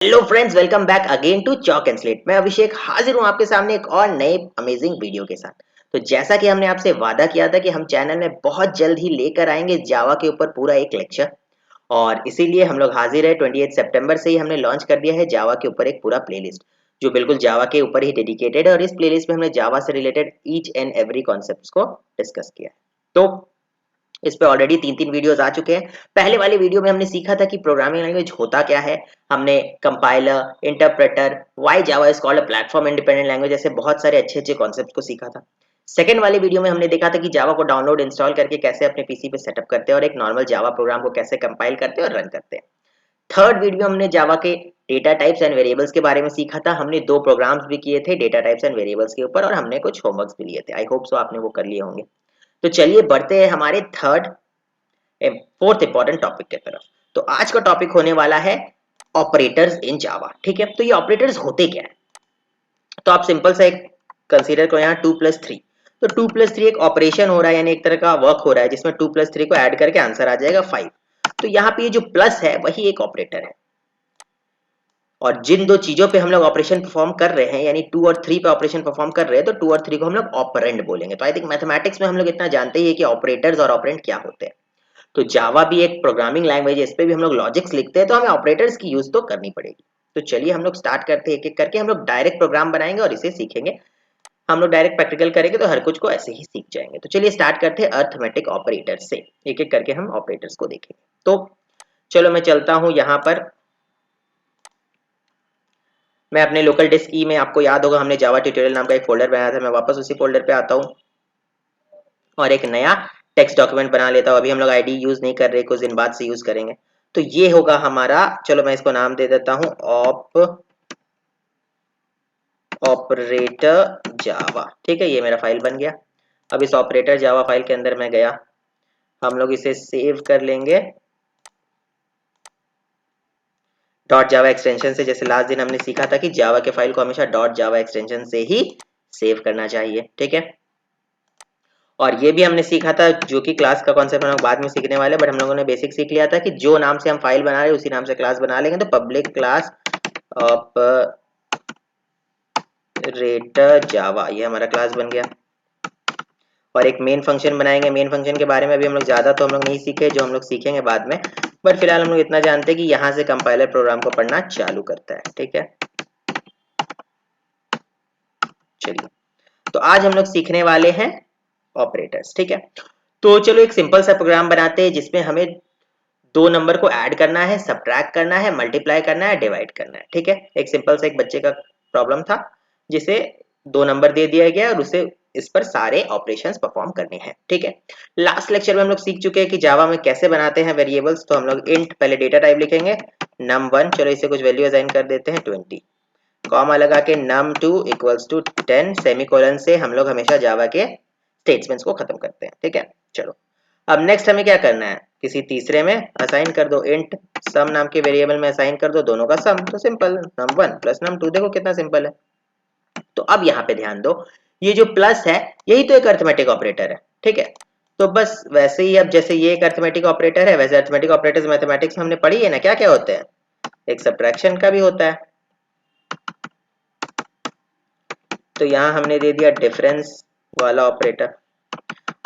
Hello friends, welcome back again to chalk and slate. मैं अभिषेक हाजिर हूं आपके सामने एक और नए अमेजिंग वीडियो के साथ। तो जैसा कि हमने आपसे वादा किया था कि हम चैनल में बहुत जल्द ही लेकर आएंगे जावा के ऊपर पूरा एक लेक्चर, और इसीलिए हम लोग हाजिर है। 28 सितंबर से ही हमने लॉन्च कर दिया है जावा के ऊपर एक पूरा प्लेलिस्ट जो बिल्कुल जावा के ऊपर ही डेडिकेटेड है, और इस प्लेलिस्ट में हमने जावा से related each and every concept को डिस्कस किया है। तो इस पे ऑलरेडी 3 वीडियोस आ चुके हैं। पहले वाले वीडियो में हमने सीखा था कि प्रोग्रामिंग लैंग्वेज होता क्या है। हमने compiler, interpreter, why Java is called a platform independent language, ऐसे बहुत सारे अच्छे कॉन्सेप्ट को सीखा था। सेकंड वाले वीडियो में हमने देखा था कि जावा को डाउनलोड इंस्टॉल करके कैसे अपने पीसी पे सेटअप करते हैं, और एक नॉर्मल जावा प्रोग्राम को कैसे कंपाइल करते हैं और रन करते हैं। थर्ड वीडियो हमने जावा के डेटा टाइप्स एंड वेरिएबल्स के बारे में सीखा था। हमने 2 प्रोग्राम्स भी किए थे डेटा टाइप्स एंड वेरिएबल्स के ऊपर, और हमने कुछ होमवर्क्स भी लिए थे। आई होप सो आपने वो कर लिए होंगे। तो चलिए बढ़ते हैं हमारे फोर्थ इंपॉर्टेंट टॉपिक की तरफ। तो आज का टॉपिक होने वाला है ऑपरेटर्स इन जावा। ठीक है, तो ये ऑपरेटर्स होते क्या है? तो आप सिंपल सा एक कंसीडर करो, यहाँ 2+3। तो 2+3 एक ऑपरेशन हो रहा है, यानी एक तरह का वर्क हो रहा है जिसमें 2+3 को ऐड करके आंसर आ जाएगा 5। तो यहाँ पे ये जो प्लस है वही एक ऑपरेटर है, और जिन दो चीजों पे हम लोग ऑपरेशन परफॉर्म कर रहे हैं, यानी 2 और 3 पे ऑपरेशन परफॉर्म कर रहे हैं, तो 2 और 3 को हम लोग ऑपरेंड बोलेंगे। तो आई थिंक मैथमेटिक्स में हम लोग इतना जानते ही है कि ऑपरेटर्स और ऑपरेंड क्या होते हैं। तो जावा भी एक प्रोग्रामिंग लैंग्वेज है, इस पे भी हम लोग लॉजिक्स लिखते हैं, तो हमें ऑपरेटर्स की यूज तो करनी पड़ेगी। तो चलिए हम लोग स्टार्ट करते हैं एक एक करके। हम लोग डायरेक्ट प्रोग्राम बनाएंगे और इसे सीखेंगे। हम लोग डायरेक्ट प्रैक्टिकल करेंगे तो हर कुछ को ऐसे ही सीख जाएंगे। तो चलिए स्टार्ट करते हैं अर्थमेटिक ऑपरेटर्स से। एक एक करके हम ऑपरेटर्स को देखेंगे। तो चलो मैं चलता हूं यहाँ पर। मैं अपने लोकल डिस्क ई में, आपको याद होगा हमने जावा ट्यूटोरियल नाम का एक फोल्डर बनाया था, मैं वापस उसी फोल्डर पे आता हूँ और एक नया टेक्स्ट डॉक्यूमेंट बना लेता हूँ। अभी हम लोग आईडी यूज नहीं कर रहे, कुछ दिन बाद से यूज करेंगे। तो ये होगा हमारा, चलो मैं इसको नाम दे देता हूँ ऑपरेटर जावा। ठीक है, ये मेरा फाइल बन गया। अब इस ऑपरेटर जावा फाइल के अंदर मैं गया, हम लोग इसे सेव कर लेंगे डॉट जावा एक्सटेंशन से। जैसे लास्ट दिन हमने सीखा था कि जावा के फाइल को हमेशा डॉट जावा एक्सटेंशन से ही सेव करना चाहिए। ठीक है, और ये भी हमने सीखा था, जो कि क्लास का कॉन्सेप्ट हम लोग बाद में सीखने वाले, बट हम लोगों ने बेसिक सीख लिया था कि जो नाम से हम फाइल बना रहे हैं उसी नाम से क्लास बना लेंगे। तो पब्लिक क्लास ऑपरेटर जावा, ये हमारा क्लास बन गया। और एक मेन फंक्शन बनाएंगे। मेन फंक्शन के बारे में अभी हम लोग ज्यादा तो हम लोग नहीं सीखे, जो हम लोग सीखेंगे बाद में, बट फिलहाल हम लोग इतना जानते हैं कि यहाँ से कंपाइलर प्रोग्राम को पढ़ना चालू करता है। ठीक है, चलिए तो आज हम लोग सीखने वाले हैं ऑपरेटर्स। ठीक है, तो चलो एक सिंपल सा प्रोग्राम बनाते हैं जिसमें हमें 2 नंबर को ऐड करना है, सब्ट्रैक्ट करना है, मल्टीप्लाई करना है, डिवाइड करना है। ठीक है, एक सिंपल सा एक बच्चे का प्रॉब्लम था जिसे 2 नंबर दे दिया गया और उसे इस पर सारे ऑपरेशंस परफॉर्म करने हैं। ठीक है, लास्ट लेक्चर में हम लोग सीख चुके हैं कि जावा में कैसे बनाते हैं वेरिएबल्स। तो हम लोग इंट पहले डेटा टाइप लिखेंगे num1, चलो इसे कुछ वैल्यू असाइन कर देते हैं 20, कॉमा लगा के num2 इक्वल्स टू 10, सेमीकोलन से हम लोग हमेशा जावा के स्टेटमेंट्स को खत्म करते हैं। ठीक है, चलो अब नेक्स्ट हमें क्या करना है, किसी तीसरे में असाइन कर दो इंट सम नाम के वेरिएबल में असाइन कर दो दोनों का सम। तो सिंपल, num1 प्लस num2, देखो कितना सिंपल है। तो अब यहाँ पे ध्यान दो, ये जो प्लस है यही तो एक अर्थमेटिक ऑपरेटर है। ठीक है, तो बस वैसे ही अब जैसे ये एक अर्थमेटिक ऑपरेटर है, वैसे अर्थमेटिक ऑपरेटर्स मैथमेटिक्स में हमने पढ़ी है ना, क्या क्या होते हैं। एक सब्ट्रैक्शन का भी होता है, तो यहाँ हमने दे दिया डिफरेंस वाला ऑपरेटर।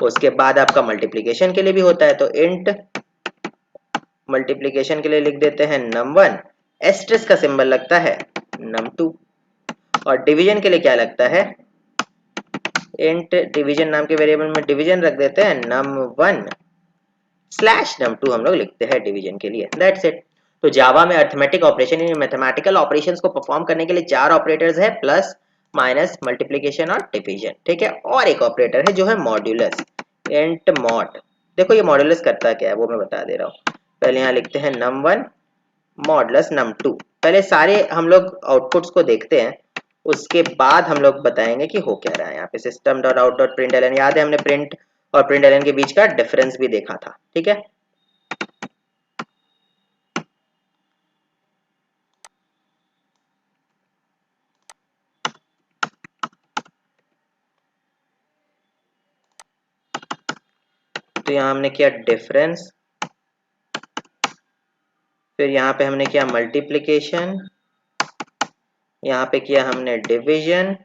उसके बाद आपका मल्टीप्लिकेशन के लिए भी होता है, तो इंट मल्टीप्लिकेशन के लिए लिख देते हैं num1, एस्टेरिस्क का सिंबल लगता है num2, और डिवीजन के लिए क्या लगता है, इंट डिवीजन नाम के वेरिएबल में डिवीजन रख देते हैं num1 स्लैश num2, हम लोग लिखते हैं डिवीजन के लिए। That's it. तो जावा में अर्थमेटिक ऑपरेशन यानी मैथमेटिकल ऑपरेशंस को परफॉर्म करने के लिए 4 ऑपरेटर्स है, प्लस, माइनस, मल्टीप्लिकेशन और डिवीजन। ठीक है, और एक ऑपरेटर है जो है मॉड्यूलस, इंट मॉड। देखो ये मॉड्यूलस करता क्या है वो मैं बता दे रहा हूँ। पहले यहाँ लिखते हैं num1 मॉडुलस num2। पहले सारे हम लोग आउटपुट्स को देखते हैं, उसके बाद हम लोग बताएंगे कि हो क्या रहा है। यहाँ पे system dot out dot println, याद है हमने प्रिंट और प्रिंट एलन के बीच का डिफरेंस भी देखा था। ठीक है, तो यहाँ हमने किया डिफरेंस, फिर यहाँ पे हमने किया मल्टीप्लिकेशन, यहाँ पे किया हमने डिवीजन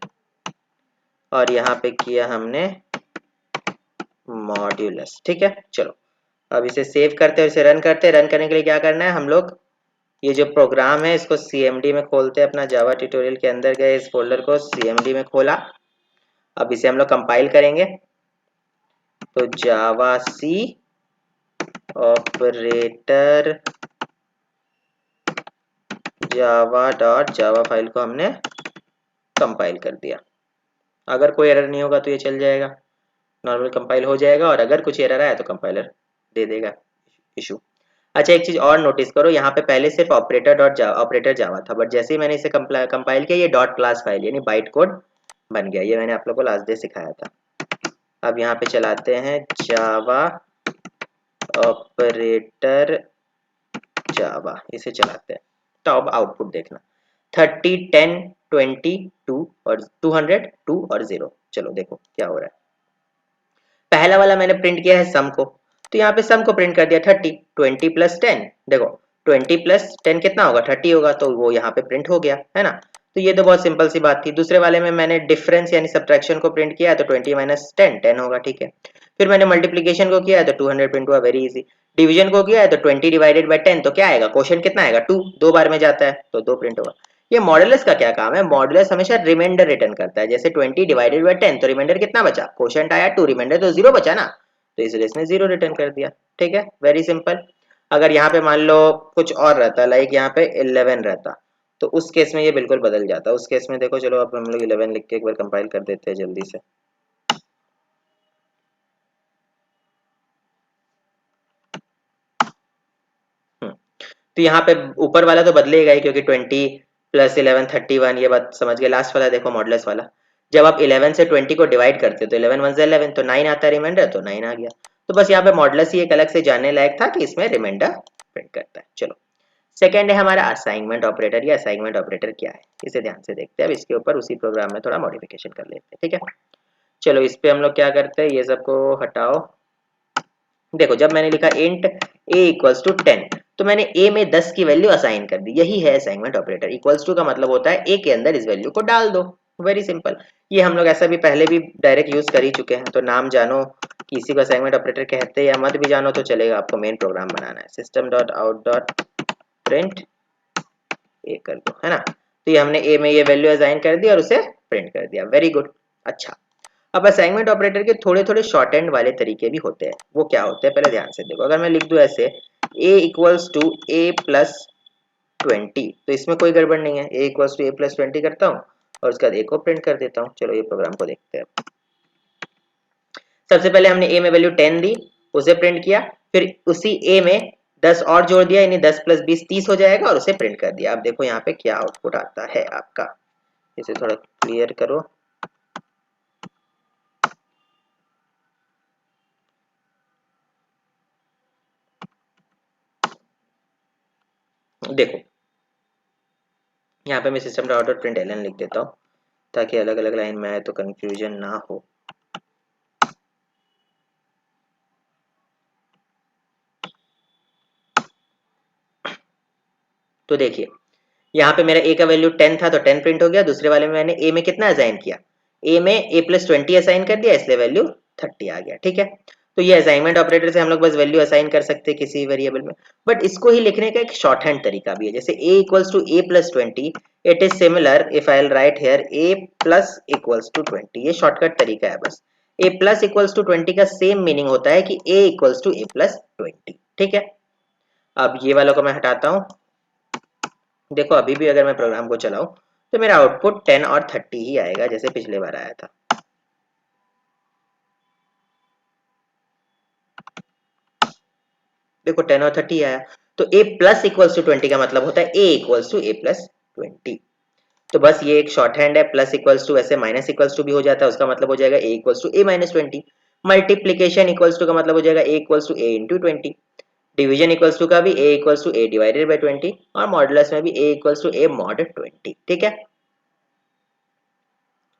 और यहाँ पे किया हमने मॉड्यूलस। ठीक है, चलो अब इसे सेव करते हैं, इसे रन करते हैं। रन करने के लिए क्या करना है, हम लोग ये जो प्रोग्राम है इसको CMD में खोलते हैं। अपना जावा ट्यूटोरियल के अंदर गए, इस फोल्डर को CMD में खोला। अब इसे हम लोग कंपाइल करेंगे। तो Java C operator Java dot Java file को हमने कंपाइल कर दिया। अगर कोई एरर नहीं होगा तो ये चल जाएगा, नॉर्मल कंपाइल हो जाएगा, और अगर कुछ एरर आया तो कंपाइलर दे देगा इशू। अच्छा, एक चीज और नोटिस करो, यहाँ पे पहले सिर्फ ऑपरेटर जावा था, बट जैसे ही मैंने इसे कंपाइल किया ये डॉट क्लास फाइल यानी बाइट कोड बन गया। ये मैंने आप लोग को लास्ट डे सिखाया था। अब यहाँ पे चलाते हैं जावा ऑपरेटर जावा, इसे चलाते हैं। तो अब आउटपुट देखना, 30 10 20 2 और 200 2 और 0। चलो देखो क्या हो रहा है। पहला वाला मैंने प्रिंट किया है सम को, तो यहाँ पे सम को प्रिंट कर दिया 30। 20 प्लस 10, देखो 20 प्लस 10 कितना होगा, 30 होगा, तो वो यहाँ पे प्रिंट हो गया है ना। तो ये तो बहुत सिंपल सी बात थी। दूसरे वाले में मैंने डिफरेंस यानी सब्ट्रैक्शन को प्रिंट किया है, तो 20 माइनस 10 10 होगा। ठीक है, फिर मैंने मल्टीप्लीकेशन को किया है तो 200 प्रिंट हुआ, वेरी इजी। डिवीजन को किया है तो 20 डिवाइडेड बाय 10, तो क्या आएगा, क्वोशिएंट कितना आएगा, 2, दो बार में जाता है तो 2 प्रिंट होगा। ये मॉडुलस का क्या काम है, मॉडुलस हमेशा रिमाइंडर रिटर्न करता है। जैसे 20 डिवाइडेड बाय 10 तो रिमाइंडर कितना बचा, क्वोशिएंट आया 2, रिमाइंडर तो 0 बचा ना, तो इसलिए इसने 0 रिटर्न कर दिया। ठीक है, वेरी सिंपल। अगर यहाँ पे मान लो कुछ और रहता, लाइक यहाँ पे 11 रहता, तो उस केस में ये बिल्कुल बदल जाता। उस केस में देखो, चलो अब हम लोग 11 लिख के एक बार कंपाइल कर देते हैं जल्दी से। तो यहाँ पे ऊपर वाला तो बदलेगा ही, क्योंकि 20 प्लस 11 31, ये बात समझ गए। लास्ट वाला देखो मॉडुलस वाला, जब आप 11 से 20 को डिवाइड करते हो तो 11 1 11, तो 9 आता है रिमाइंडर, तो 9 आ गया। तो बस यहाँ पे मॉडुलस ही एक अलग से जानने लायक था कि इसमें रिमाइंडर प्रिंट करता है। चलो, सेकंड है हमारा असाइनमेंट ऑपरेटर। ये असाइनमेंट ऑपरेटर क्या है, इसे ध्यान से देखते हैं। अब इसके ऊपर उसी प्रोग्राम में थोड़ा मॉडिफिकेशन कर लेते हैं। ठीक है, चलो इस पे हम लोग क्या करते हैं, ये सबको हटाओ। देखो, जब मैंने लिखा इंट a इक्वल्स टू 10, तो मैंने a में 10 की वैल्यू असाइन कर दी। यही है असाइनमेंट ऑपरेटर। इक्वल्स टू का मतलब होता है a के अंदर इस वैल्यू को डाल दो, वेरी सिंपल। ये हम लोग ऐसा भी पहले भी डायरेक्ट यूज कर ही चुके हैं। तो नाम जानो कि इसी को असाइनमेंट ऑपरेटर कहते हैं, या मत भी जानो तो चलेगा, आपको मेन प्रोग्राम बनाना है। System dot out dot print A कर दो, है ना। तो ये हमने a में ये वैल्यू असाइन कर दी और उसे प्रिंट कर दिया, वेरी गुड। अच्छा, अब असाइनमेंट ऑपरेटर के थोड़े थोड़े शॉर्ट एंड वाले तरीके भी होते हैं। वो क्या होते हैं, पहले ध्यान से देखो। अगर मैं लिख दूं ऐसे a equals to a plus 20, तो इसमें कोई गड़बड़ नहीं है। a equals to a plus 20 करता हूँ और उसके बाद a को प्रिंट कर देता हूँ। चलो ये प्रोग्राम को देखते हैं। सबसे पहले हमने a में वैल्यू 10 दी, उसे प्रिंट किया। फिर उसी a में 10 और जोड़ दिया, यानी 10 प्लस 20 30 हो जाएगा, और उसे प्रिंट कर दिया। अब देखो यहाँ पे क्या आउटपुट आता है आपका। इसे थोड़ा क्लियर करो। देखो यहाँ पे मैं system dot out println लिख देता हूँ, ताकि अलग अलग लाइन में आए तो कंफ्यूजन ना हो। तो देखिए, यहाँ पे मेरा a का वैल्यू 10 था तो 10 प्रिंट हो गया। दूसरे वाले में मैंने a में कितना असाइन किया, a में a प्लस 20 असाइन कर दिया, इसलिए वैल्यू 30 आ गया। ठीक है, तो ये असाइनमेंट ऑपरेटर से हम लोग बस वैल्यू असाइन कर सकते हैं किसी वेरिएबल में। बट इसको ही लिखने का एक शॉर्ट हैंड तरीका भी है। जैसे a equals to a plus 20, it is similar if I write here a plus equals to 20। ये शॉर्टकट तरीका है बस। a प्लस इक्वल्स टू 20 का सेम मीनिंग होता है कि a equals to a plus 20। ठीक है, अब ये वाला को मैं हटाता हूँ। देखो अभी भी अगर मैं प्रोग्राम को चलाऊं तो मेरा आउटपुट 10 और 30 ही आएगा, जैसे पिछले बार आया था। देखो 10 और 30 आया। तो a प्लस इक्वल्स टू 20 का मतलब होता है a equals to a plus 20। तो बस ये एक शॉर्ट हैंड है। प्लस इक्वल्स टू ऐसे माइनस इक्वल्स टू भी हो जाता है, उसका मतलब हो जाएगा a equals to a minus 20। Multiplication equals to का मतलब हो जाएगा a equals to a into 20। Division equals to का भी a equals to a divided by 20, और मॉडुलस में भी a equals to a mod 20। ठीक है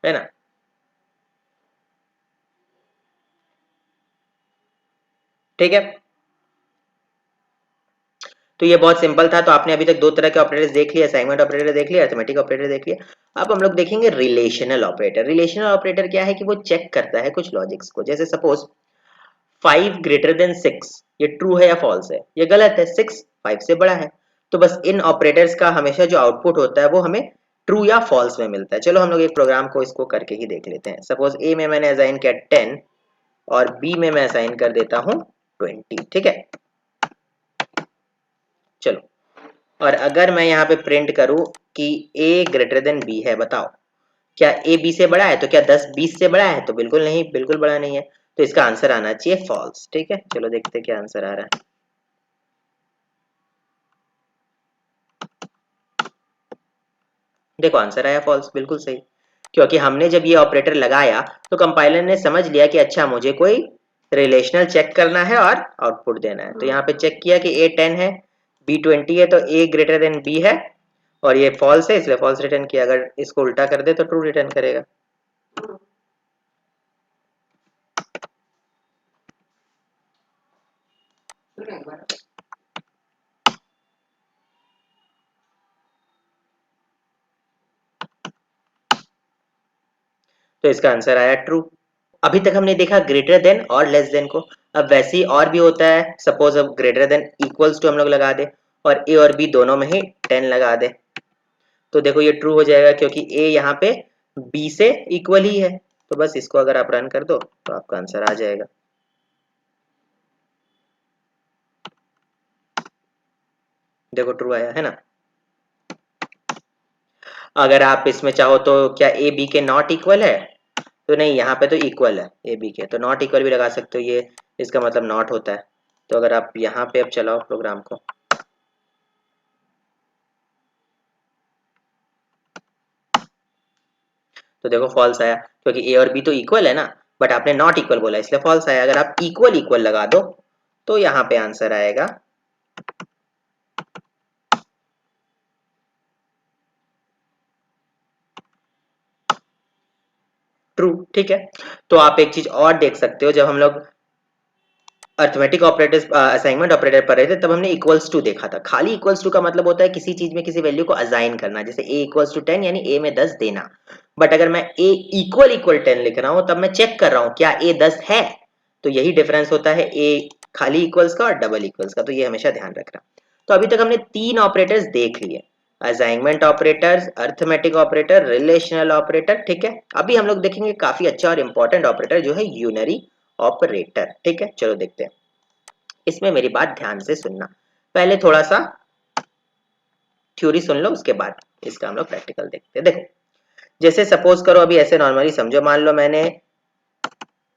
ना। ठीक है, तो ये बहुत सिंपल था। तो आपने अभी तक दो तरह के ऑपरेटर्स देख लिए, असाइनमेंट ऑपरेटर देख लिया, अरिथमेटिक ऑपरेटर देख लिया। अब हम लोग देखेंगे रिलेशनल ऑपरेटर। रिलेशनल ऑपरेटर क्या है कि वो चेक करता है कुछ लॉजिक्स को। जैसे सपोज 5 ग्रेटर देन 6, ये ट्रू है या फॉल्स है? ये गलत है, 6 5 से बड़ा है। तो बस इन ऑपरेटर्स का हमेशा जो आउटपुट होता है वो हमें ट्रू या फॉल्स में मिलता है। चलो हम लोग एक प्रोग्राम को इसको करके ही देख लेते हैं। सपोज ए में मैंने असाइन किया 10 और बी में मैं असाइन कर देता हूं 20, ठीक है। चलो, और अगर मैं यहाँ पे प्रिंट करूं कि a ग्रेटर देन b है, बताओ क्या a b से बड़ा है? तो क्या 10 20 से बड़ा है? तो बिल्कुल नहीं, बिल्कुल बड़ा नहीं है। तो इसका आंसर आना चाहिए फॉल्स, ठीक है। चलो देखते हैं क्या आंसर आ रहा है। देखो आंसर आया फॉल्स, बिल्कुल सही। क्योंकि हमने जब ये ऑपरेटर लगाया तो कंपाइलर ने समझ लिया कि अच्छा मुझे कोई रिलेशनल चेक करना है और आउटपुट देना है। तो यहाँ पे चेक किया कि a 10 है, b 20 है, तो a ग्रेटर देन b है और ये फॉल्स है, इसलिए फॉल्स रिटर्न किया। अगर इसको उल्टा कर दे तो ट्रू रिटर्न करेगा। तो इसका आंसर आया ट्रू। अभी तक हमने देखा ग्रेटर देन और लेस देन को। अब वैसे ही और भी होता है। सपोज अब ग्रेटर देन इक्वल्स टू हम लोग लगा दे और ए और बी दोनों में ही 10 लगा दे, तो देखो ये ट्रू हो जाएगा क्योंकि ए यहाँ पे बी से इक्वल ही है। तो बस इसको अगर आप रन कर दो तो आपका आंसर आ जाएगा। देखो ट्रू आया है ना। अगर आप इसमें चाहो तो क्या ए बी के नॉट इक्वल है? तो नहीं, यहाँ पे तो इक्वल है ए बी के, तो नॉट इक्वल भी लगा सकते हो, ये इसका मतलब नॉट होता है। तो अगर आप यहाँ पे अब चलाओ प्रोग्राम को, तो देखो फॉल्स आया क्योंकि ए और बी तो इक्वल है ना, बट आपने नॉट इक्वल बोला इसलिए फॉल्स आया। अगर आप इक्वल इक्वल लगा दो तो यहाँ पे आंसर आएगा ट्रू, ठीक है। तो आप एक चीज और देख सकते हो, जब हम लोग अर्थमेटिक ऑपरेटर्स असाइनमेंट ऑपरेटर पर रहे थे तब हमने इक्वल्स टू देखा था। खाली इक्वल्स टू का मतलब होता है किसी चीज में किसी वैल्यू को असाइन करना, जैसे a इक्वल्स टू 10 यानी a में 10 देना। बट अगर मैं a इक्वल इक्वल 10 लिख रहा हूं तब मैं चेक कर रहा हूं क्या a 10 है। तो यही डिफरेंस होता है a खाली इक्वल्स का और डबल इक्वल्स का, तो ये हमेशा ध्यान रखना। तो अभी तक हमने 3 ऑपरेटर्स देख लिए, assignment operators, arithmetic operator, relational operator, ठीक है। अभी हम लोग देखेंगे काफी अच्छा और इंपॉर्टेंट ऑपरेटर जो है यूनरी ऑपरेटर, ठीक है। चलो देखते हैं। इसमें मेरी बात ध्यान से सुनना, पहले थोड़ा सा थ्योरी सुन लो, उसके बाद इसका हम लोग प्रैक्टिकल देखते हैं। देखो जैसे सपोज करो, अभी ऐसे नॉर्मली समझो, मान लो मैंने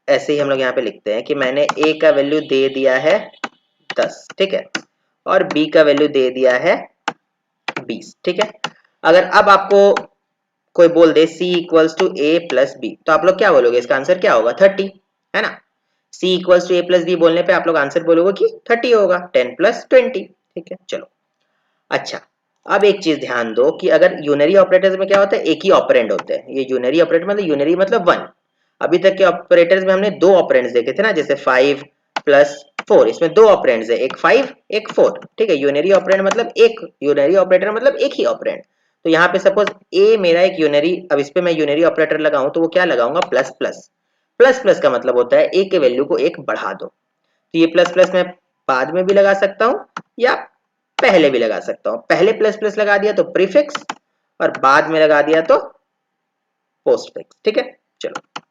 ऐसे ही हम लोग यहाँ पे लिखते हैं कि मैंने a का वैल्यू दे दिया है 10, ठीक है, और b का वैल्यू दे दिया है 20, ठीक है। अगर अब आपको कोई बोल दे c equals to a plus b, तो आप लोग क्या बोलोगे? इसका आंसर क्या होगा? 30, है ना। c equals to a plus b बोलने पे आप लोग आंसर बोलोगे कि 30 होगा, 10 प्लस 20, ठीक है। चलो अच्छा, अब एक चीज ध्यान दो कि अगर यूनरी ऑपरेटर्स में क्या होता है, एक ही ऑपरेंड होते हैं। ये यूनरी ऑपरेटर मतलब यूनरी मतलब 1। अभी तक के ऑपरेटर्स में हमने दो ऑपरेंड्स देखे थे ना, जैसे 5 प्लस 4, इसमें दो ऑपरेंड्स है, एक 5 एक 4, ठीक है। यूनरी ऑपरेंड मतलब एक, यूनरी ऑपरेटर मतलब एक ही ऑपरेंड। तो यहाँ पे सपोज ए मेरा एक यूनरी, अब इस पे मैं यूनरी ऑपरेटर लगाऊं तो वो क्या लगाऊंगा? Plus plus. प्लस प्लस का मतलब होता है ए के वैल्यू को एक बढ़ा दो। तो ये प्लस प्लस मैं बाद में भी लगा सकता हूं या पहले भी लगा सकता हूं। पहले प्लस प्लस लगा दिया तो प्रीफिक्स, और बाद में लगा दिया तो पोस्टफिक्स, ठीक है। चलो,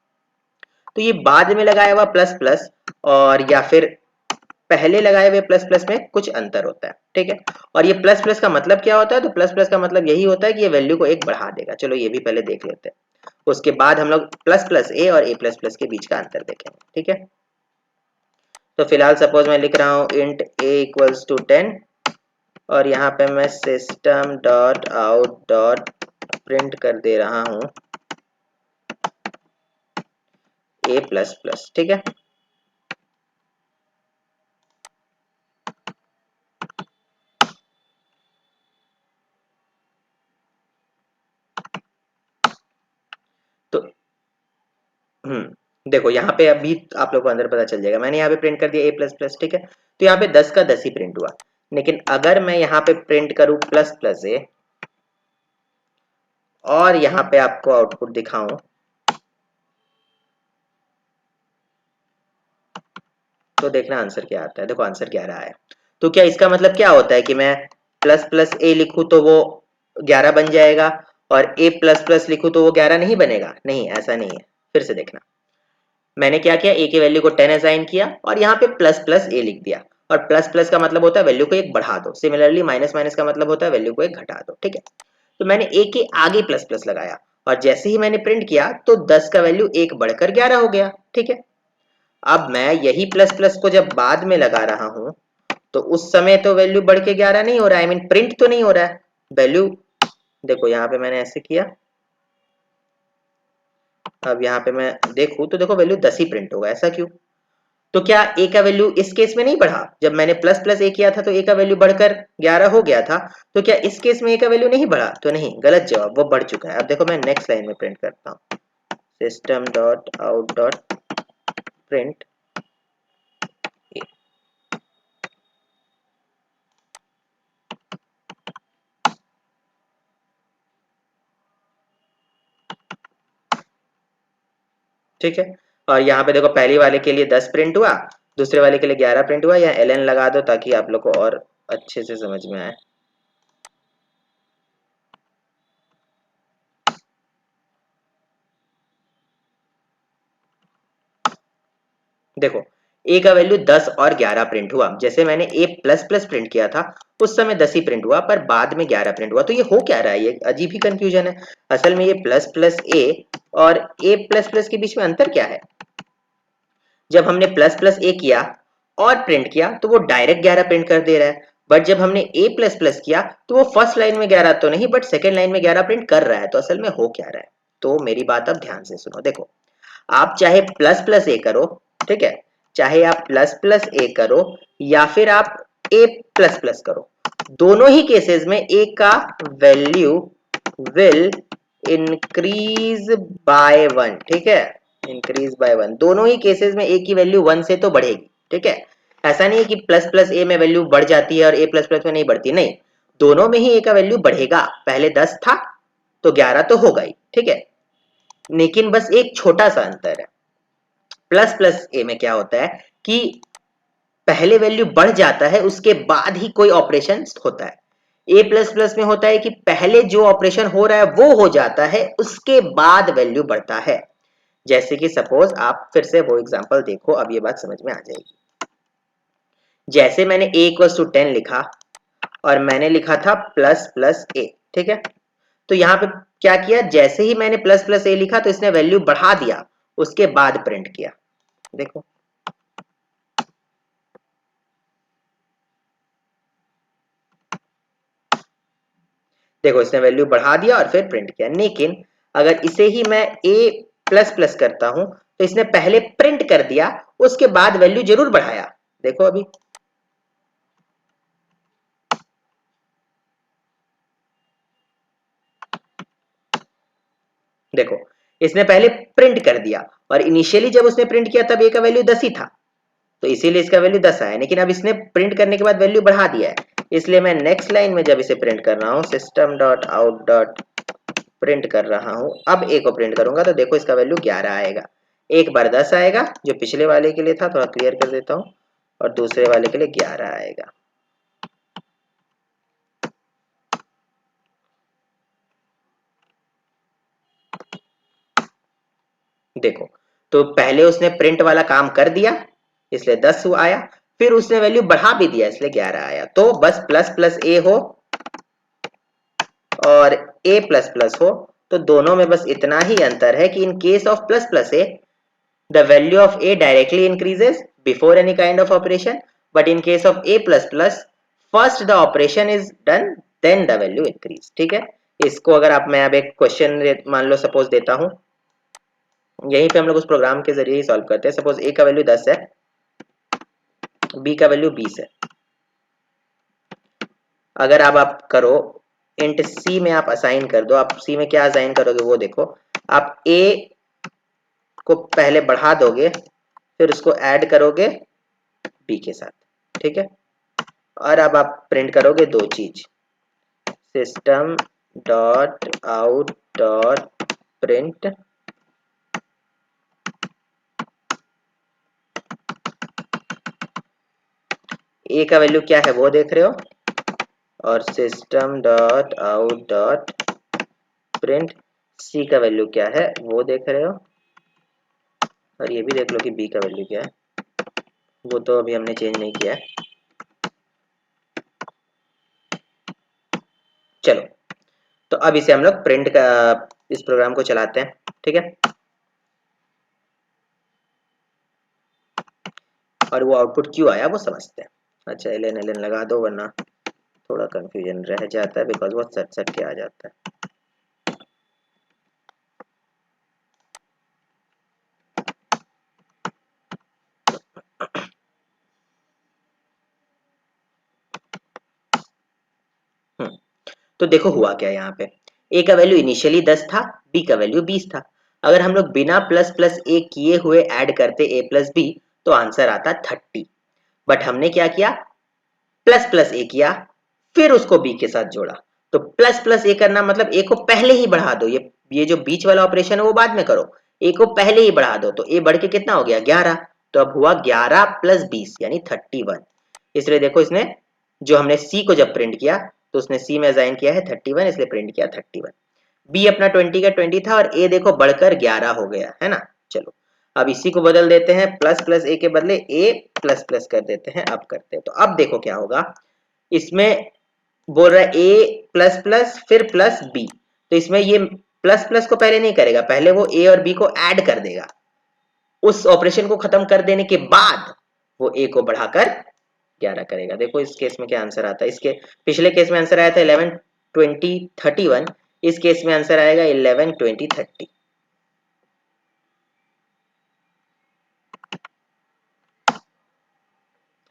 तो ये बाद में लगाया हुआ प्लस प्लस और या फिर पहले लगाए हुए प्लस प्लस में कुछ अंतर होता है, ठीक है। और ये प्लस प्लस का मतलब क्या होता है? तो प्लस प्लस का मतलब यही होता है कि ये वैल्यू को एक बढ़ा देगा। चलो ये भी पहले देख लेते हैं, उसके बाद हम लोग प्लस प्लस ए और ए प्लस प्लस के बीच का अंतर देखेंगे, ठीक है। तो फिलहाल सपोज मैं लिख रहा हूं इंट a इक्वल्स टू 10 और यहाँ पे मैं system dot out dot print कर दे रहा हूँ a प्लस प्लस, ठीक है। तो देखो यहाँ पे अभी आप लोग को अंदर पता चल जाएगा, मैंने यहाँ पे प्रिंट कर दिया a प्लस प्लस, ठीक है। तो यहाँ पे 10 का 10 ही प्रिंट हुआ। लेकिन अगर मैं यहाँ पे प्रिंट करूं प्लस प्लस ए और यहाँ पे आपको आउटपुट दिखाऊं तो देखना आंसर क्या आता है। देखो आंसर 11 है। तो क्या इसका मतलब क्या होता है कि मैं प्लस प्लस ए लिखूं तो वो 11 बन जाएगा और ए प्लस प्लस लिखूं तो वो 11 नहीं बनेगा? नहीं, ऐसा नहीं है। फिर से देखना, मैंने क्या किया, ए की वैल्यू को 10 असाइन किया और यहाँ पे प्लस प्लस ए लिख दिया। और प्लस प्लस का मतलब होता है वैल्यू को एक बढ़ा दो। सिमिलरली माइनस माइनस का मतलब होता है वैल्यू को एक घटा दो। ठीक है, तो मैंने ए के आगे प्लस प्लस लगाया और जैसे ही मैंने प्रिंट किया तो 10 का वैल्यू एक बढ़कर 11 हो गया। ठीक है, अब मैं यही प्लस प्लस को जब बाद में लगा रहा हूं तो उस समय तो वैल्यू बढ़ के 11 नहीं हो रहा है, आई मीन प्रिंट तो नहीं हो रहा है वैल्यू। देखो यहाँ पे मैंने ऐसे किया, अब यहाँ पे मैं देखूं तो देखो वैल्यू 10 ही प्रिंट होगा। ऐसा क्यों? तो क्या ए का वैल्यू इस केस में नहीं बढ़ा? जब मैंने प्लस प्लस ए किया था तो ए का वैल्यू बढ़कर 11 हो गया था। तो क्या इस केस में ए का वैल्यू नहीं बढ़ा? तो नहीं, गलत जवाब, वो बढ़ चुका है। अब देखो मैं नेक्स्ट लाइन में प्रिंट करता हूँ, system dot out dot print. ठीक है, और यहाँ पे देखो पहली वाले के लिए 10 प्रिंट हुआ, दूसरे वाले के लिए 11 प्रिंट हुआ। या एलएन लगा दो ताकि आप लोग को और अच्छे से समझ में आए। देखो ए का वैल्यू 10 और 11 प्रिंट हुआ। जैसे मैंने ए प्लस प्लस प्रिंट किया था उस समय 10 ही प्रिंट हुआ, पर बाद में 11 प्रिंट हुआ। तो ये हो क्या रहा है? ये अजीब ही कंफ्यूजन है। असल में ये प्लस प्लस ए और ए प्लस प्लस के बीच में अंतर क्या है? जब हमने प्लस प्लस ए किया और प्रिंट किया तो वो डायरेक्ट 11 प्रिंट कर दे रहा है, बट जब हमने ए प्लस प्लस किया तो वो फर्स्ट लाइन में 11 तो नहीं बट सेकेंड लाइन में 11 प्रिंट कर रहा है। तो असल में हो क्या रहा है? तो मेरी बात अब ध्यान से सुनो। देखो, आप चाहे प्लस प्लस ए करो, ठीक है, चाहे आप प्लस प्लस ए करो या फिर आप ए प्लस प्लस करो, दोनों ही केसेस में ए का वैल्यू विल इंक्रीज बाय 1। ठीक है, इंक्रीज बाय 1, दोनों ही केसेस में ए की वैल्यू 1 से तो बढ़ेगी। ठीक है, ऐसा नहीं है कि प्लस प्लस ए में वैल्यू बढ़ जाती है और ए प्लस प्लस में नहीं बढ़ती, नहीं, दोनों में ही ए का वैल्यू बढ़ेगा। पहले 10 था तो 11 तो होगा ही। ठीक है, लेकिन बस एक छोटा सा अंतर है। प्लस प्लस ए में क्या होता है कि पहले वैल्यू बढ़ जाता है उसके बाद ही कोई ऑपरेशन होता है। ए प्लस प्लस में होता है कि पहले जो ऑपरेशन हो रहा है वो हो जाता है, उसके बाद वैल्यू बढ़ता है। जैसे कि सपोज आप फिर से वो एग्जांपल देखो, अब ये बात समझ में आ जाएगी। जैसे मैंने a इक्वल्स टू 10 लिखा और मैंने लिखा था प्लस प्लस ए। ठीक है, तो यहाँ पे क्या किया, जैसे ही मैंने प्लस प्लस ए लिखा तो इसने वैल्यू बढ़ा दिया, उसके बाद प्रिंट किया। देखो देखो इसने वैल्यू बढ़ा दिया और फिर प्रिंट किया। लेकिन अगर इसे ही मैं a प्लस प्लस करता हूं तो इसने पहले प्रिंट कर दिया, उसके बाद वैल्यू जरूर बढ़ाया। देखो अभी देखो, इसने पहले प्रिंट कर दिया और इनिशियली जब उसने प्रिंट किया तब a का वैल्यू 10 ही था, तो इसीलिए इसका वैल्यू 10 आया। लेकिन अब इसने प्रिंट करने के बाद वैल्यू बढ़ा दिया है, इसलिए मैं नेक्स्ट लाइन में जब इसे प्रिंट कर रहा हूं, system dot out dot print कर रहा हूं, अब a को प्रिंट करूंगा तो देखो इसका वैल्यू 11 आएगा। एक बार 10 आएगा जो पिछले वाले के लिए था, थोड़ा क्लियर कर देता हूं, और दूसरे वाले के लिए 11 आएगा। देखो, तो पहले उसने प्रिंट वाला काम कर दिया इसलिए 10 आया, फिर उसने वैल्यू बढ़ा भी दिया इसलिए 11 आया। तो बस प्लस प्लस ए हो और a प्लस प्लस हो तो दोनों में बस इतना ही अंतर है कि in case of plus plus A the value of a directly increases before any kind of operation, but in case of a plus plus first the operation is done then the value increase। ठीक है, इसको अगर आप, मैं अब एक question मान लो suppose देता हूं, यहीं पे हम लोग उस प्रोग्राम के जरिए ही सॉल्व करते हैं। सपोज a का वैल्यू 10 है, b का वैल्यू 20 है। अगर अब आप करो इंट c में आप असाइन कर दो, आप c में क्या असाइन करोगे वो देखो, आप a को पहले बढ़ा दोगे फिर उसको ऐड करोगे b के साथ। ठीक है, और अब आप प्रिंट करोगे दो चीज, system dot out dot print A का वैल्यू क्या है वो देख रहे हो, और system dot out dot print C का वैल्यू क्या है वो देख रहे हो, और ये भी देख लो कि बी का वैल्यू क्या है, वो तो अभी हमने चेंज नहीं किया है। चलो, तो अब इसे हम लोग प्रिंट का इस प्रोग्राम को चलाते हैं, ठीक है। और वो आउटपुट क्यों आया वो समझते हैं। अच्छा, एल एन लगा दो वरना थोड़ा कंफ्यूजन रह जाता है, बिकॉज वो सट सट के आ जाता है। तो देखो हुआ क्या यहाँ पे, ए का वैल्यू इनिशियली 10 था, बी का वैल्यू 20 था। अगर हम लोग बिना प्लस प्लस ए किए हुए ऐड करते ए प्लस बी तो आंसर आता 30, बट हमने क्या किया, प्लस प्लस ए किया फिर उसको बी के साथ जोड़ा। तो प्लस प्लस ए करना मतलब ए को पहले ही बढ़ा दो, ये जो बीच वाला ऑपरेशन है वो बाद में करो, ए को पहले ही बढ़ा दो, तो ए बढ़ के कितना हो गया 11, तो अब हुआ 11 प्लस 20 यानी 31। इसलिए देखो इसने जो हमने सी को जब प्रिंट किया तो उसने सी में असाइन किया है 31, इसलिए प्रिंट किया 31। बी अपना 20 का 20 था और ए देखो बढ़कर 11 हो गया है ना। चलो अब इसी को बदल देते हैं, प्लस प्लस ए के बदले ए प्लस प्लस कर देते हैं, अब करते हैं। तो अब देखो क्या होगा, इसमें बोल रहा है ए प्लस प्लस फिर प्लस बी, तो इसमें ये प्लस प्लस को पहले नहीं करेगा, पहले वो ए और बी को ऐड कर देगा, उस ऑपरेशन को खत्म कर देने के बाद वो ए को बढ़ाकर 11 करेगा। देखो इस केस में क्या आंसर आता है, इसके पिछले केस में आंसर आया था 11 20 31, इस केस में आंसर आएगा 11 20 30।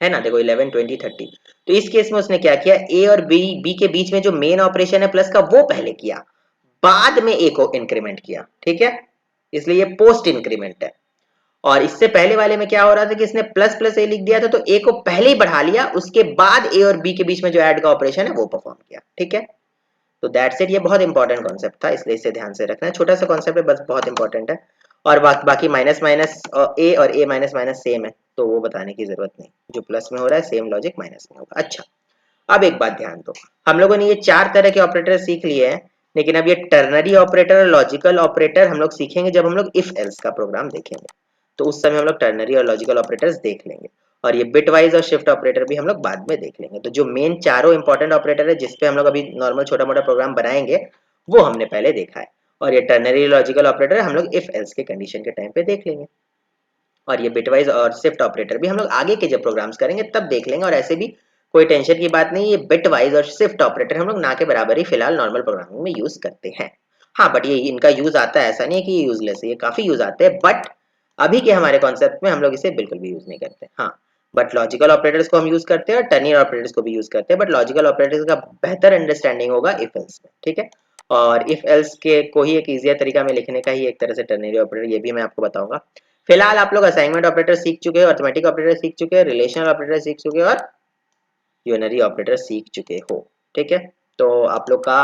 है ना, देखो 11 20 30। तो इस केस में उसने क्या किया, ए और बी के बीच में जो मेन ऑपरेशन है प्लस का वो पहले किया, बाद में ए को इंक्रीमेंट किया, ठीक है, इसलिए ये पोस्ट इंक्रीमेंट है। और इससे पहले वाले में क्या हो रहा था कि इसने प्लस प्लस ए लिख दिया था, तो ए को पहले ही बढ़ा लिया, उसके बाद ए और बी के बीच में जो ऐड का ऑपरेशन है वो परफॉर्म किया, ठीक है। तो दैट्स इट, ये बहुत इंपॉर्टेंट कॉन्सेप्ट था, इसलिए इसे ध्यान से रखना है, छोटा सा कॉन्सेप्ट है बस बहुत इंपॉर्टेंट है। और बाकी माइनस माइनस ए और ए माइनस माइनस सेम है, तो वो बताने की जरूरत नहीं, जो प्लस में हो रहा है सेम लॉजिक माइनस में होगा। अच्छा, अब एक बात ध्यान दो, हम लोगों ने ये 4 तरह के ऑपरेटर सीख लिए हैं, लेकिन अब ये टर्नरी ऑपरेटर और लॉजिकल ऑपरेटर हम लोग सीखेंगे जब हम लोग इफ एल्स का प्रोग्राम देखेंगे, तो उस समय हम लोग टर्नरी और लॉजिकल ऑपरेटर्स देख लेंगे। और ये बिटवाइज और शिफ्ट ऑपरेटर भी हम लोग बाद में देख लेंगे। तो जो मेन चारों इंपॉर्टेंट ऑपरेटर है जिसपे हम लोग अभी नॉर्मल छोटा मोटा प्रोग्राम बनाएंगे वो हमने पहले देखा है, और ये टर्नरी लॉजिकल ऑपरेटर हम लोग इफ एल्स के कंडीशन के टाइम पे देख लेंगे। और ये बिटवाइज और शिफ्ट ऑपरेटर भी हम लोग आगे के जब प्रोग्राम्स करेंगे तब देख लेंगे, और ऐसे भी कोई टेंशन की बात नहीं, ये बिटवाइज और शिफ्ट ऑपरेटर हम लोग ना के बराबर ही फिलहाल नॉर्मल प्रोग्रामिंग में यूज करते हैं। हाँ, बट ये इनका यूज आता है, ऐसा नहीं है कि ये यूजलेस है, ये काफी यूज आते हैं, बट अभी के हमारे कॉन्सेप्ट में हम लोग इसे बिल्कुल भी यूज नहीं करते। हाँ, बट लॉजिकल ऑपरेटर्स को हम यूज करते हैं और टर्नरी ऑपरेटर्स को भी यूज करते हैं, बट लॉजिकल ऑपरेटर्स का बेहतर अंडरस्टैंडिंग होगा इफ एल्स में, ठीक है। और इफ एल्स के को ही एक इजियर तरीका में लिखने का ही एक तरह से टर्नरी ऑपरेटर, ये भी मैं आपको बताऊंगा। फिलहाल आप लोग असाइनमेंट ऑपरेटर सीख चुके हो, अरिथमेटिक ऑपरेटर सीख चुके हो, रिलेशनल ऑपरेटर सीख चुके हो और यूनरी ऑपरेटर सीख चुके हो, ठीक है। तो आप लोग का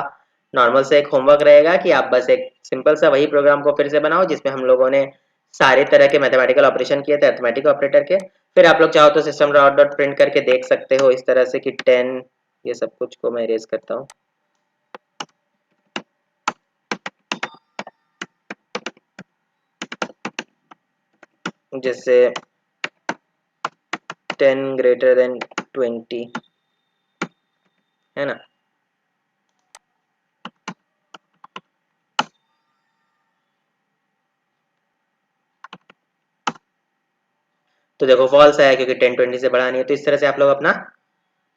नॉर्मल से एक होमवर्क रहेगा कि आप बस एक सिंपल सा वही प्रोग्राम को फिर से बनाओ जिसमें हम लोगों ने सारे तरह के मैथमेटिकल ऑपरेशन किए थे अरिथमेटिक ऑपरेटर के। फिर आप लोग चाहो तो सिस्टम डॉट डॉट प्रिंट करके देख सकते हो इस तरह से कि 10, ये सब कुछ को मैं इरेज करता हूँ, जैसे 10 ग्रेटर देन 20, है ना। तो देखो फॉल्स आया क्योंकि 10 20 से बड़ा नहीं है, तो इस तरह से आप लोग अपना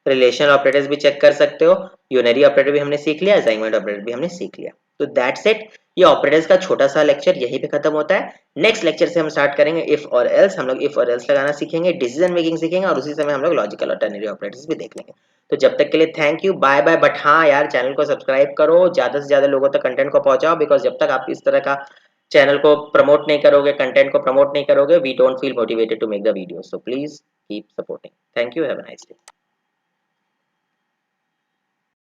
रिलेशनल ऑपरेटर्स भी चेक कर सकते हो, यूनरी ऑपरेटर भी हमने सीख लिया, असाइनमेंट ऑपरेटर भी हमने सीख लिया। तो दैट्स इट, ये ऑपरेटर्स का छोटा सा लेक्चर यहीं पे खत्म होता है। नेक्स्ट लेक्चर से हम स्टार्ट करेंगे इफ और एल्स, हम लोग इफ और एल्स लगाना सीखेंगे, डिसीजन मेकिंग सीखेंगे, और उसी समय हम लोग लॉजिकल और टर्नरी ऑपरेटर्स भी देख लेंगे। तो जब तक के लिए thank you, bye bye. But हाँ यार, चैनल को सब्सक्राइब करो, ज्यादा से ज्यादा लोगों तक कंटेंट को पहुंचाओ, बिकॉज जब तक आप इस तरह का चैनल को प्रमोट नहीं करोगे, कंटेंट को प्रमोट नहीं करोगे, we don't feel motivated to make the video. So please keep supporting. Thank you, have a nice day.